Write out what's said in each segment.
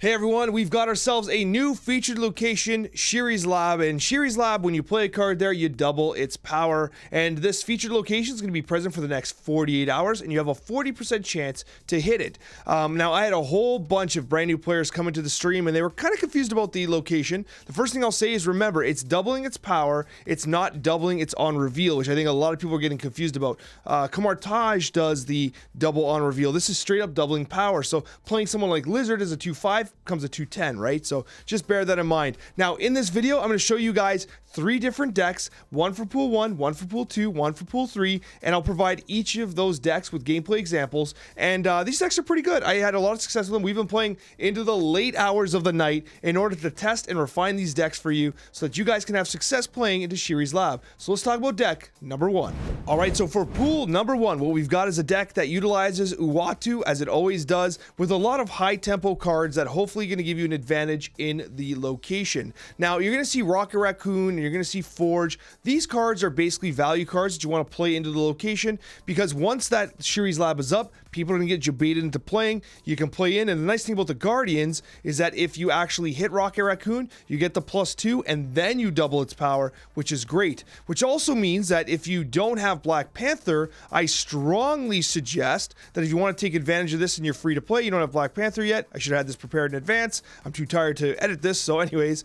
Hey everyone, we've got ourselves a new featured location, SHURI'S Lab. And SHURI'S Lab, when you play a card there, you double its power. And this featured location is going to be present for the next 48 hours, and you have a 40% chance to hit it. Now, I had a whole bunch of brand new players come into the stream, and they were kind of confused about the location. The first thing I'll say is, remember, it's doubling its power. It's not doubling its on reveal, which I think a lot of people are getting confused about. Kamartage does the double on reveal. This is straight up doubling power. So playing someone like Lizard as a 2/5 comes a 2/10, right? So just bear that in mind. Now, in this video, I'm going to show you guys 3 different decks, one for pool 1, one for pool 2, one for pool 3, and I'll provide each of those decks with gameplay examples. And these decks are pretty good. I had a lot of success with them. We've been playing into the late hours of the night in order to test and refine these decks for you so that you guys can have success playing into SHURI'S Lab. So let's talk about deck number 1. All right, so for pool number 1, what we've got is a deck that utilizes Uatu, as it always does, with a lot of high tempo cards that hopefully going to give you an advantage in the location. Now, you're going to see Rocket Raccoon, and you're going to see Forge. These cards are basically value cards that you want to play into the location, because once that SHURI'S Lab is up, people are going to get baited into playing. You can play in, and the nice thing about the Guardians is that if you actually hit Rocket Raccoon, you get the +2, and then you double its power, which is great. Which also means that if you don't have Black Panther, I strongly suggest that if you want to take advantage of this and you're free to play, you don't have Black Panther yet, I should have had this prepared in advance. I'm too tired to edit this, so anyways,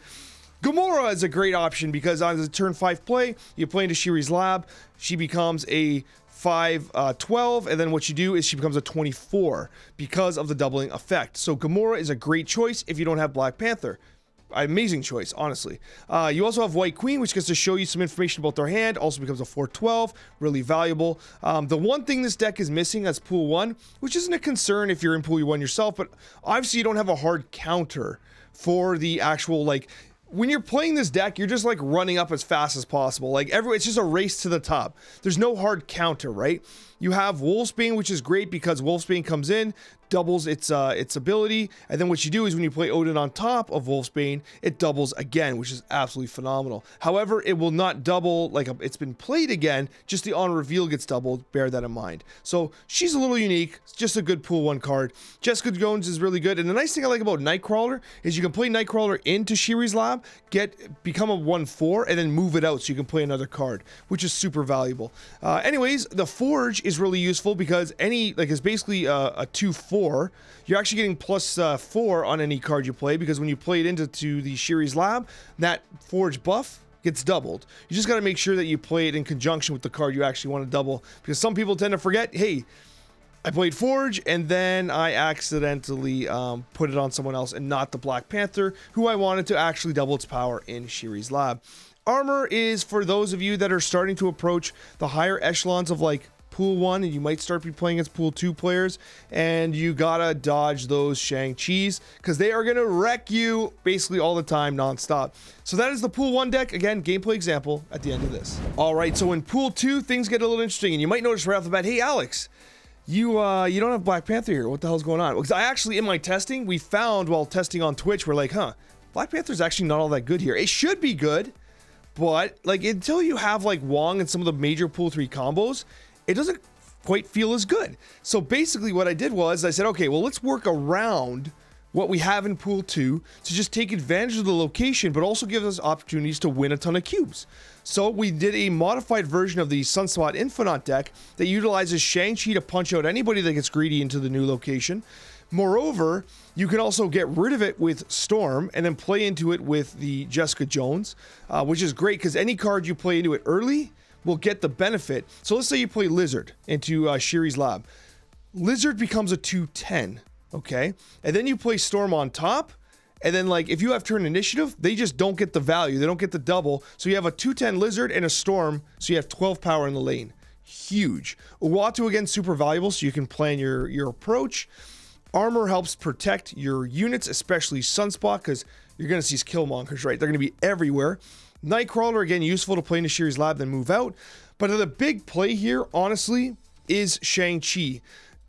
Gamora is a great option because on the turn 5 play, you play into SHURI'S Lab, she becomes a 5/12, and then what you do is she becomes a 24 because of the doubling effect. So Gamora is a great choice if you don't have Black Panther. Amazing choice, honestly. You also have White Queen, which gets to show you some information about their hand, also becomes a 4/12, really valuable. The one thing this deck is missing as pool 1, which isn't a concern if you're in pool 1 yourself, but obviously you don't have a hard counter for the actual, like, when you're playing this deck, you're just like running up as fast as possible. Like, it's just a race to the top. There's no hard counter, right? You have Wolfsbane, which is great because Wolfsbane comes in, doubles its ability, and then what you do is when you play Odin on top of Wolfsbane, it doubles again, which is absolutely phenomenal. However, it will not double like it's been played again, just the on reveal gets doubled, bear that in mind. So she's a little unique, it's just a good pool 1 card. Jessica Jones is really good, and the nice thing I like about Nightcrawler is you can play Nightcrawler into SHURI'S Lab, become a 1/4, and then move it out so you can play another card, which is super valuable. Anyways, the Forge is really useful because it's basically a 2/4. You're actually getting +4 on any card you play, because when you play it into the SHURI'S Lab, that Forge buff gets doubled. You just got to make sure that you play it in conjunction with the card you actually want to double, because some people tend to forget, hey, I played Forge and then I accidentally put it on someone else and not the Black Panther, who I wanted to actually double its power in SHURI'S Lab. Armor is for those of you that are starting to approach the higher echelons of like pool 1, and you might start be playing against pool 2 players, and you gotta dodge those Shang-Chi's because they are gonna wreck you basically all the time non-stop. So that is the pool 1 deck. Again, gameplay example at the end of this. All right, so in pool 2, things get a little interesting, and you might notice right off the bat, hey Alex, you don't have Black Panther here. What the hell's going on? Because I actually, in my testing, we found while testing on Twitch, we're like, Black Panther's actually not all that good here. It should be good, but like until you have like Wong and some of the major pool 3 combos, it doesn't quite feel as good. So basically what I did was I said, okay, well, let's work around what we have in pool 2 to just take advantage of the location, but also give us opportunities to win a ton of cubes. So we did a modified version of the Sunspot Infinite deck that utilizes Shang-Chi to punch out anybody that gets greedy into the new location. Moreover, you can also get rid of it with Storm and then play into it with the Jessica Jones, which is great because any card you play into it early will get the benefit. So let's say you play Lizard into SHURI'S Lab. Lizard becomes a 2/10, okay? And then you play Storm on top, and then like if you have turn initiative, they just don't get the value. They don't get the double. So you have a 2/10 Lizard and a Storm, so you have 12 power in the lane. Huge. Uatu again, super valuable, so you can plan your approach. Armor helps protect your units, especially Sunspot, because you're going to see Killmongers, right? They're going to be everywhere. Nightcrawler, again, useful to play into SHURI'S Lab, then move out. But the big play here, honestly, is Shang-Chi.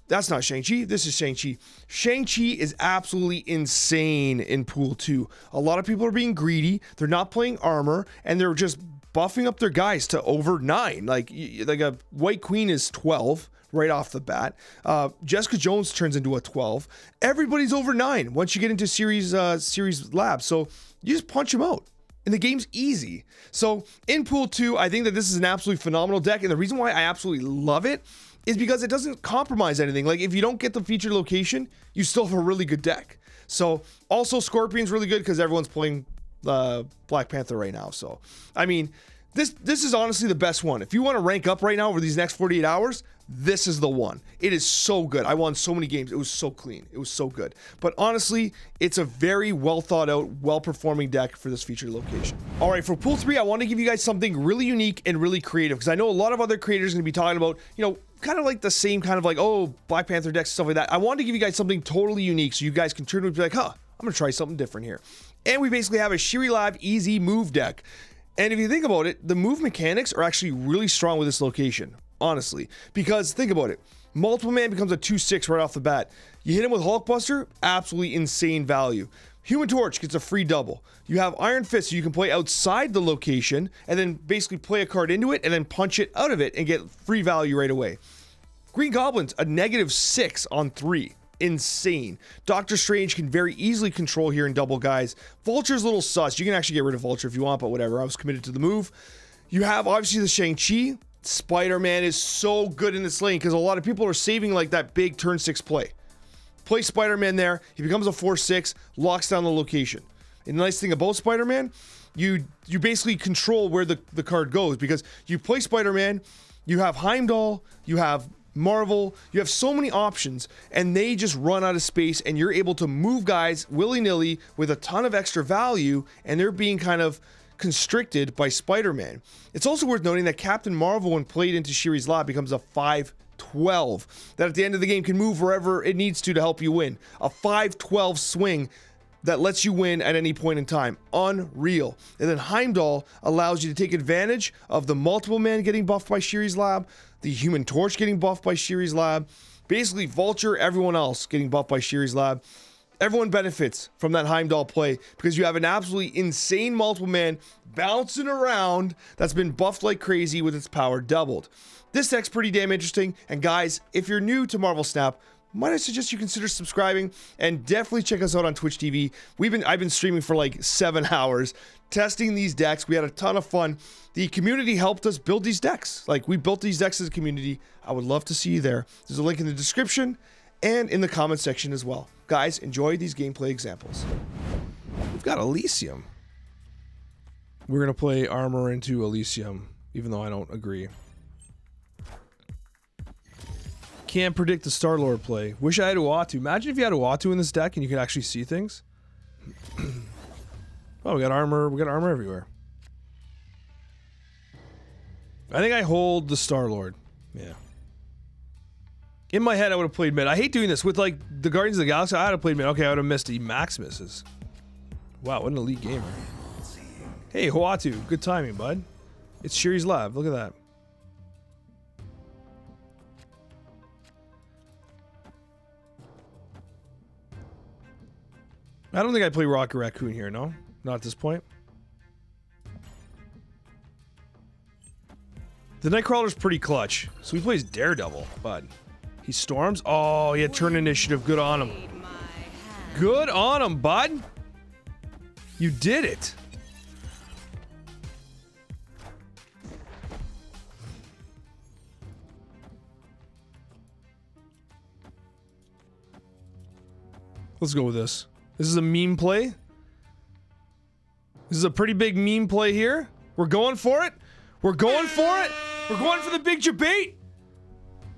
That's not Shang-Chi, this is Shang-Chi. Shang-Chi is absolutely insane in pool 2. A lot of people are being greedy, they're not playing armor, and they're just buffing up their guys to over 9. Like a White Queen is 12 right off the bat. Jessica Jones turns into a 12. Everybody's over 9 once you get into Series Lab. So you just punch them out. And the game's easy. So in Pool 2, I think that this is an absolutely phenomenal deck. And the reason why I absolutely love it is because it doesn't compromise anything. Like if you don't get the featured location, you still have a really good deck. So also Scorpion's really good because everyone's playing Black Panther right now. So, I mean, this is honestly the best one. If you want to rank up right now over these next 48 hours, this is the one. It is so good. I won so many games. It was so clean. It was so good. But honestly, it's a very well thought out, well performing deck for this featured location. All right, for Pool 3, I want to give you guys something really unique and really creative because I know a lot of other creators are going to be talking about, you know, kind of like the same kind of like, oh, Black Panther decks, stuff like that. I wanted to give you guys something totally unique so you guys can turn and be like, huh, I'm going to try something different here. And we basically have a SHURI'S Lab easy move deck. And if you think about it, the move mechanics are actually really strong with this location, honestly. Because think about it, multiple man becomes a 2/6 right off the bat. You hit him with Hulkbuster, absolutely insane value. Human Torch gets a free double. You have Iron Fist, so you can play outside the location and then basically play a card into it and then punch it out of it and get free value right away. Green Goblin's a -6 on 3. Insane. Doctor Strange can very easily control here in double guys. Vulture's a little sus. You can actually get rid of Vulture if you want, but whatever. I was committed to the move. You have obviously the Shang-Chi. Spider-Man is so good in this lane because a lot of people are saving like that big turn 6 play. Play Spider-Man there. He becomes a 4/6, locks down the location. And the nice thing about Spider-Man, you basically control where the card goes because you play Spider-Man, you have Heimdall, you have Marvel, you have so many options and they just run out of space and you're able to move guys willy-nilly with a ton of extra value and they're being kind of constricted by Spider-Man. It's also worth noting that Captain Marvel, when played into SHURI'S Lab, becomes a 5/12 that at the end of the game can move wherever it needs to help you win. A 5/12 swing that lets you win at any point in time. Unreal. And then Heimdall allows you to take advantage of the multiple man getting buffed by SHURI'S Lab, the Human Torch getting buffed by SHURI'S Lab, basically Vulture, everyone else getting buffed by SHURI'S Lab. Everyone benefits from that Heimdall play because you have an absolutely insane multiple man bouncing around that's been buffed like crazy with its power doubled. This deck's pretty damn interesting, and guys, if you're new to Marvel Snap, might I suggest you consider subscribing and definitely check us out on Twitch TV. I've been streaming for like 7 hours testing these decks. We had a ton of fun. The community helped us build these decks. Like, we built these decks as a community. I would love to see you there. There's a link in the description and in the comment section as well. Guys, enjoy these gameplay examples. We've got Elysium. We're gonna play Armor into Elysium, even though I don't agree. Can't predict the Star-Lord play. Wish I had Uatu. Imagine if you had Uatu in this deck and you could actually see things. Oh, we got armor. We got armor everywhere. I think I hold the Star-Lord. Yeah. In my head, I would have played mid. I hate doing this with like the Guardians of the Galaxy. I would have played mid. Okay, I would have missed Maximus's. Wow, what an elite gamer. Hey, Uatu. Good timing, bud. It's SHURI'S Lab. Look at that. I don't think I play Rocket Raccoon here, no? Not at this point. The Nightcrawler's pretty clutch. So he plays Daredevil, but he storms. Oh, he had turn initiative. Good on him. Good on him, bud. You did it. Let's go with this. This is a meme play. This is a pretty big meme play here. We're going for it. We're going for it. We're going for the big debate.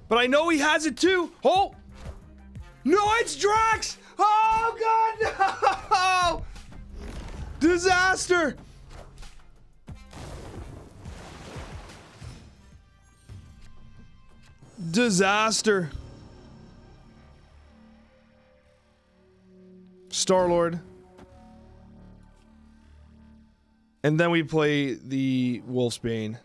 But I know he has it too. Oh! No, it's Drax! Oh, God, no! Disaster! Disaster. Star-Lord. And then we play the Wolfsbane.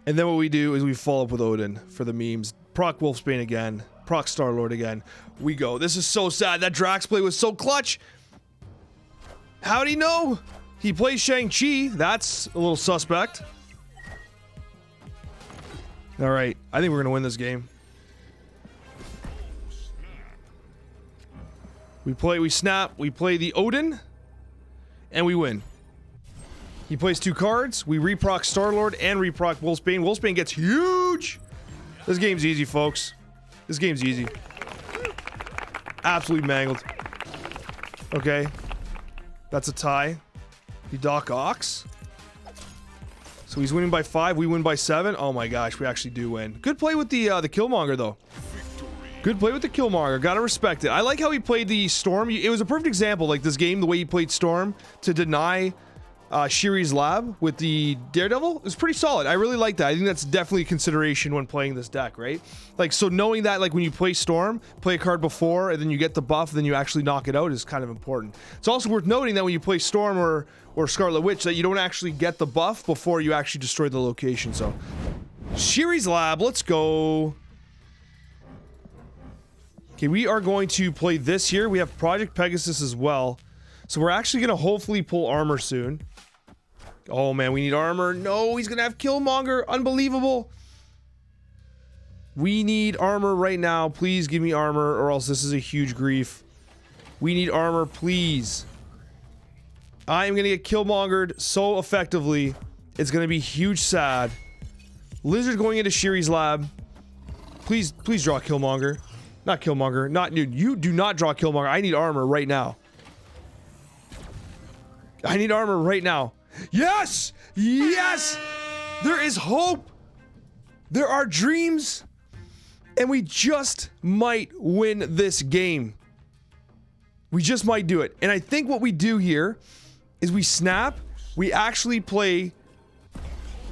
And then what we do is we follow up with Odin for the memes. Proc Wolfsbane again. Proc Star-Lord again. We go. This is so sad. That Drax play was so clutch. How'd he know? He plays Shang-Chi. That's a little suspect. All right. I think we're going to win this game. We snap, we play the Odin, and we win. He plays 2 cards. We reproc Star-Lord and reproc Wolfsbane. Wolfsbane gets huge. This game's easy, folks. This game's easy. Absolutely mangled. Okay. That's a tie. The Doc Ox. So he's winning by 5. We win by 7. Oh my gosh, we actually do win. Good play with the Killmonger, though. Good play with the Killmonger. Gotta respect it. I like how he played the Storm. It was a perfect example, like this game, the way he played Storm to deny SHURI'S LAB with the Daredevil. It was pretty solid. I really like that. I think that's definitely a consideration when playing this deck, right? Like, so knowing that, like, when you play Storm, play a card before, and then you get the buff, then you actually knock it out is kind of important. It's also worth noting that when you play Storm or Scarlet Witch, that you don't actually get the buff before you actually destroy the location. So, SHURI'S LAB, let's go. Okay, we are going to play this here. We have Project Pegasus as well. So we're actually going to hopefully pull armor soon. Oh man, we need armor. No, he's going to have Killmonger. Unbelievable. We need armor right now. Please give me armor or else this is a huge grief. We need armor, please. I am going to get Killmongered so effectively. It's going to be huge sad. Lizard going into SHURI'S LAB. Please draw Killmonger. Not Killmonger. Not, dude, you do not draw Killmonger. I need armor right now. I need armor right now. Yes! Yes! There is hope! There are dreams! And we just might win this game. We just might do it. And I think what we do here is we snap, we actually play...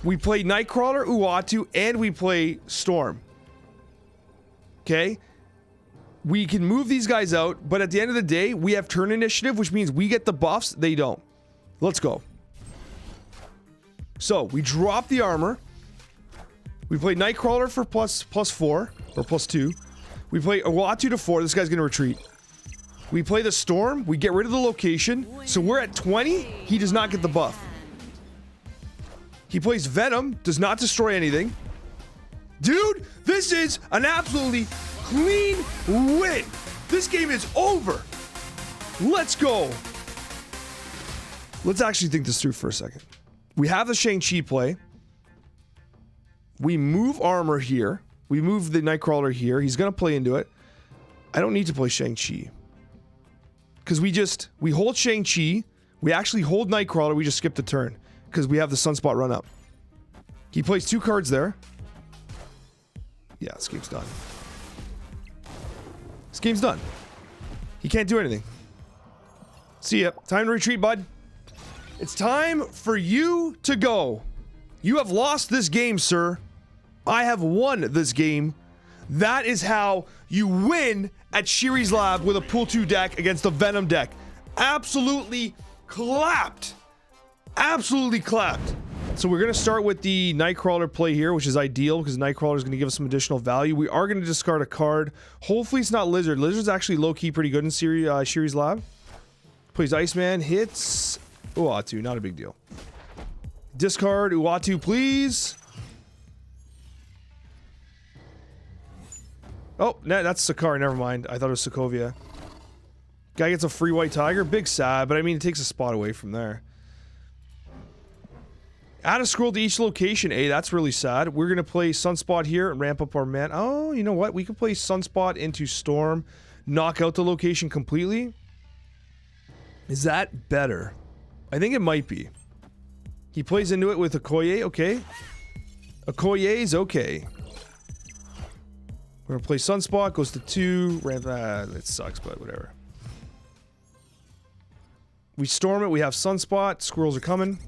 We play Nightcrawler, Uatu, and we play Storm. Okay? We can move these guys out, but at the end of the day, we have turn initiative, which means we get the buffs, they don't. Let's go. So, we drop the armor. We play Nightcrawler for plus 4, or plus 2. We play Uatu to 4, this guy's gonna retreat. We play the Storm, we get rid of the location, so we're at 20, he does not get the buff. He plays Venom, does not destroy anything. Dude, this is an absolutely clean win. This game is over. Let's go. Let's actually think this through for a second. We have the Shang-Chi play. We move armor here. We move the Nightcrawler here. He's going to play into it. I don't need to play Shang-Chi. Because we hold Shang-Chi. We actually hold Nightcrawler. We just skip the turn. Because we have the Sunspot run up. He plays 2 cards there. Yeah, this game's done. This game's done. He can't do anything. See ya. Time to retreat, bud. It's time for you to go. You have lost this game, sir. I have won this game. That is how you win at SHURI'S LAB with a Pool 2 deck against the Venom deck. Absolutely clapped. Absolutely clapped. So we're going to start with the Nightcrawler play here, which is ideal because Nightcrawler is going to give us some additional value. We are going to discard a card. Hopefully it's not Lizard. Lizard's actually low-key pretty good in SHURI'S LAB. Plays Iceman. Hits Uatu. Not a big deal. Discard Uatu, please. Oh, that's Sakar. Never mind. I thought it was Sokovia. Guy gets a free White Tiger. Big sad, but I mean, it takes a spot away from there. Add a scroll to each location. Hey, that's really sad. We're going to play Sunspot here and ramp up our man. Oh, you know what? We can play Sunspot into Storm. Knock out the location completely. Is that better? I think it might be. He plays into it with Okoye. Okay. Okoye is okay. We're going to play Sunspot. Goes to 2. Ramp. It sucks, but whatever. We storm it. We have Sunspot. Squirrels are coming.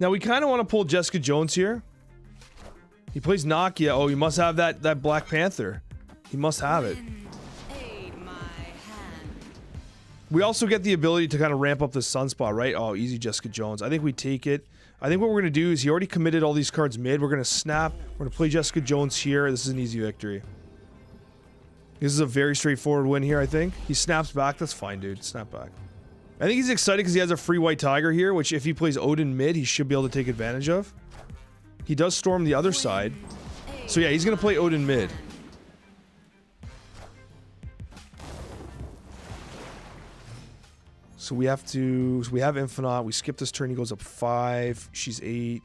Now, we kind of want to pull Jessica Jones here. He plays Nakia. Oh, he must have that Black Panther. He must have it. We also get the ability to kind of ramp up the Sunspot, right? Oh, easy Jessica Jones. I think we take it. I think what we're going to do is he already committed all these cards mid. We're going to snap. We're going to play Jessica Jones here. This is an easy victory. This is a very straightforward win here, I think. He snaps back. That's fine, dude. Snap back. I think he's excited because he has a free white tiger here, which if he plays Odin mid, he should be able to take advantage of. He does storm the other side. So yeah, he's going to play Odin mid. So we have to... So we have Infinite. We skip this turn. He goes up 5. She's 8.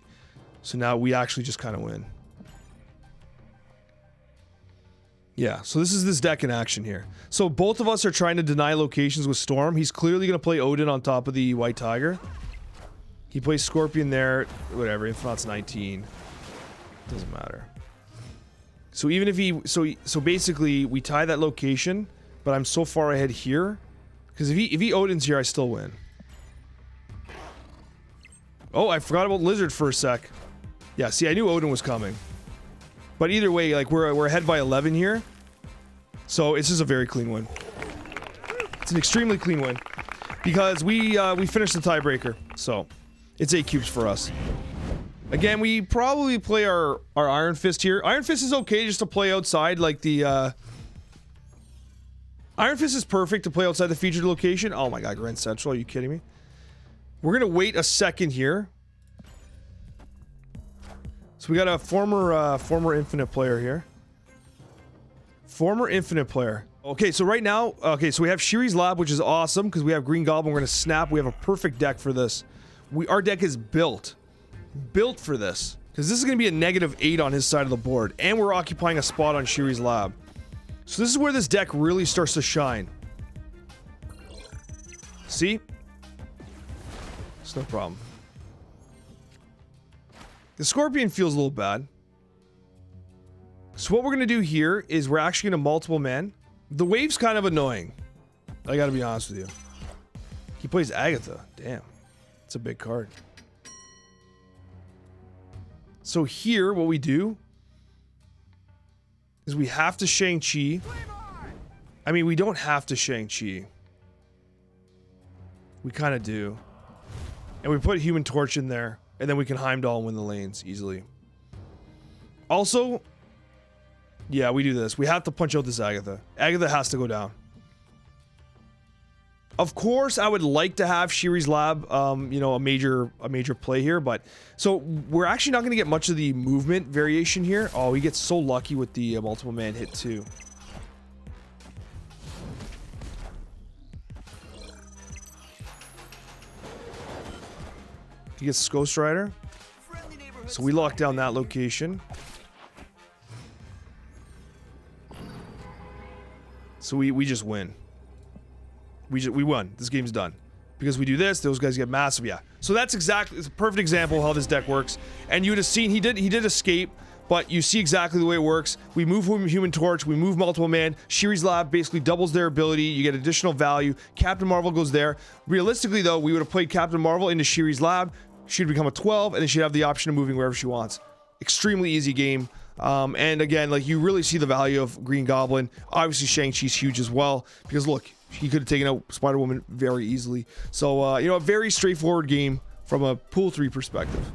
So now we actually just kind of win. Yeah, so this is this deck in action here. So both of us are trying to deny locations with Storm. He's clearly going to play Odin on top of the White Tiger. He plays Scorpion there. Whatever, Infinite's 19. Doesn't matter. So even if he... So basically, we tie that location, but I'm so far ahead here. Because if he Odin's here, I still win. Oh, I forgot about Lizard for a sec. Yeah, see, I knew Odin was coming. But either way, like, we're ahead by 11 here. So, it's just a very clean win. It's an extremely clean win. Because we finished the tiebreaker. So, it's 8 cubes for us. Again, we probably play our Iron Fist here. Iron Fist is okay just to play outside, like the, Iron Fist is perfect to play outside the featured location. Oh my god, Grand Central, are you kidding me? We're gonna wait a second here. So we got a former Infinite player here. Former Infinite player. Okay, so right now, okay, so we have SHURI'S LAB, which is awesome because we have Green Goblin. We're gonna snap. We have a perfect deck for this. Our deck is built for this because this is gonna be a -8 on his side of the board, and we're occupying a spot on SHURI'S LAB. So this is where this deck really starts to shine. See? It's no problem. The Scorpion feels a little bad. So what we're going to do here is we're actually going to multiple man. The wave's kind of annoying. I got to be honest with you. He plays Agatha. Damn. It's a big card. So here, what we do is we have to Shang-Chi. I mean, we don't have to Shang-Chi. We kind of do. And we put Human Torch in there. And then we can Heimdall and win the lanes easily. Also, yeah, we do this. We have to punch out this Agatha. Agatha has to go down. Of course, I would like to have SHURI'S LAB, you know, a major play here, but so we're actually not going to get much of the movement variation here. Oh, he gets so lucky with the multiple man hit too. He gets Ghost Rider. So we lock down that location. So we just win. We won. This game's done. Because we do this, those guys get massive, yeah. So that's exactly, it's a perfect example of how this deck works. And you would have seen, he did escape, but you see exactly the way it works. We move Human Torch, we move multiple man. SHURI'S LAB basically doubles their ability, you get additional value. Captain Marvel goes there. Realistically though, we would have played Captain Marvel into SHURI'S LAB. She'd become a 12, and then she'd have the option of moving wherever she wants. Extremely easy game. And again, like, you really see the value of Green Goblin. Obviously, Shang-Chi's huge as well, because look, he could have taken out Spider-Woman very easily. So, you know, a very straightforward game from a Pool 3 perspective.